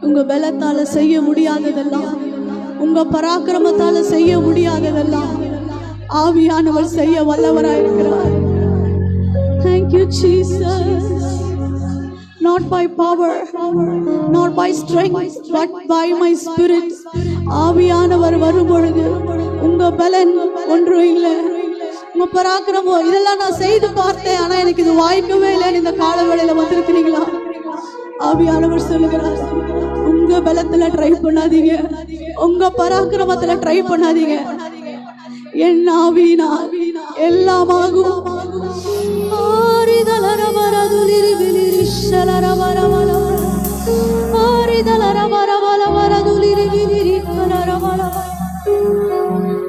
உங்க பலத்தால செய்ய முடியாததெல்லாம், உங்க பராக்கிரமத்தால செய்ய முடியாததெல்லாம் ஆவியானவர் செய்ய வல்லவராயிருக்கிறார். Thank you, Jesus. Not by power, not by strength, but by my spirit. ஆவியானவர் வரும்பொழுது உங்க பலன் ஒன்றும் இல்லை, உங்க பராக்கிரமம் இதெல்லாம் நான் செய்து பார்த்தேன், ஆனா எனக்கு இது வாய்க்கவே இல்லைன்னு இந்த காலவேளையில வந்திருக்கிறீங்களா? ஆவியானவர் சொல்லுகிறார், உங்க பலத்துல ட்ரை பண்ணாதீங்க, உங்க பராக்கிரமத்துல ட்ரை பண்ணாதீங்க, என் ஆவியினா எல்லாமாகும்.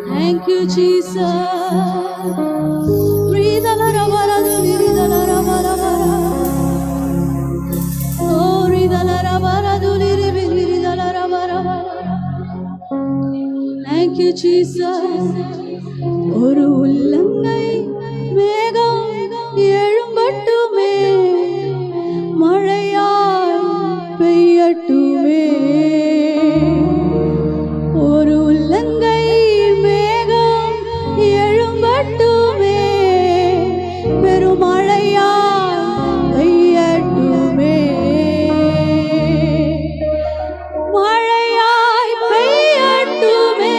Thank you, Jesus. Thank you, Jesus. ஒரு உள்ளங்கை மேகம் எழும்பட்டுமே, மழையாய் பெய்யட்டுமே. ஒரு உள்ளங்கை மேகம் எழும்பட்டுமே, பெருமழையாய் பெய்யட்டுமே. மழையாய் பெய்யட்டுமே,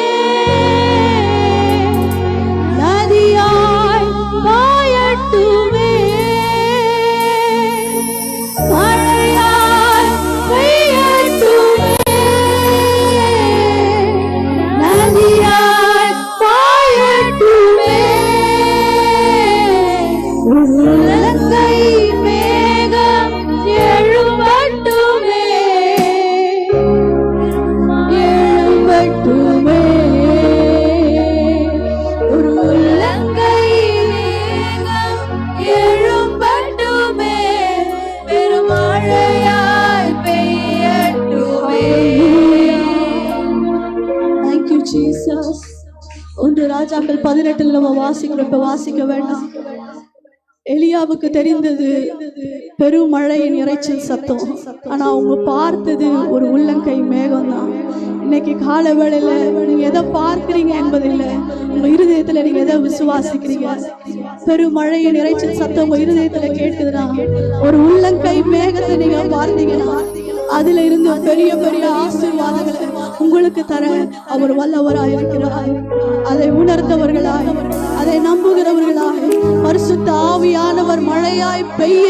நதியாய் பாயட்டுமே. மழையாய் பெய்யட்டுமே, நதியாய் பாயட்டுமே. உள்ளங்கை மேகம் எழும்பட்டுமே, எழும்பட்டுமே. ஒரு உள்ளங்கை மேகம் எழும்பட்டுமே, பெருமழையாய் பெய்யட்டுமே. Thank you, Jesus. 1 ராஜாக்கள் 18 நம்ம வாசிக்கிறோம், இப்ப வாசிக்க வேண்டாம். எலியாவுக்கு தெரிந்தது பெருமழையின் இரைச்சல் சத்தம், ஆனா அவங்க பார்த்தது ஒரு உள்ளங்கை மேகம் தான். இன்னைக்கு கால வேளையில நீங்க எதை பார்க்கிறீங்க என்பதில்லை, உங்க இருதயத்துல நீங்க எதை விசுவாசிக்கிறீங்க. பெருமழையின் இரைச்சல் சத்தம் உங்க இருதயத்துல கேட்குதுன்னா, ஒரு உள்ளங்கை மேகத்தை நீங்க பார்த்தீங்கன்னா அதுல இருந்து பெரிய பெரிய ஆசீர்வாதங்களை உங்களுக்கு தர அவர் வல்லவராயிருக்கிறார். அதை உணர்ந்தவர்களாய், அதை நம்புகிறவர்களாய், பரிசுத்த ஆவியானவர் மழையாய் பெய்ய